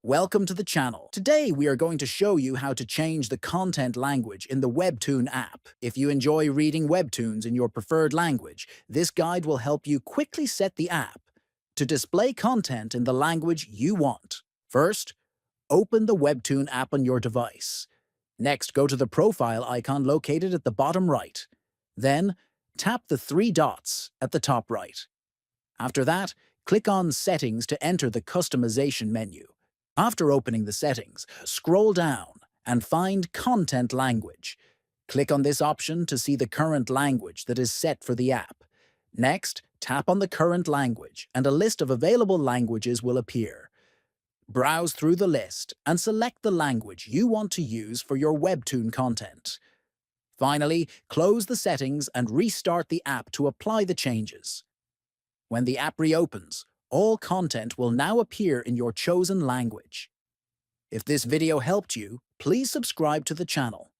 Welcome to the channel. Today we are going to show you how to change the content language in the Webtoon app. If you enjoy reading Webtoons in your preferred language, this guide will help you quickly set the app to display content in the language you want. First, open the Webtoon app on your device. Next, go to the profile icon located at the bottom right. Then, tap the three dots at the top right. After that, click on Settings to enter the customization menu. After opening the settings, scroll down and find Content Language. Click on this option to see the current language that is set for the app. Next, tap on the current language and a list of available languages will appear. Browse through the list and select the language you want to use for your Webtoon content. Finally, close the settings and restart the app to apply the changes. When the app reopens, all content will now appear in your chosen language. If this video helped you, please subscribe to the channel.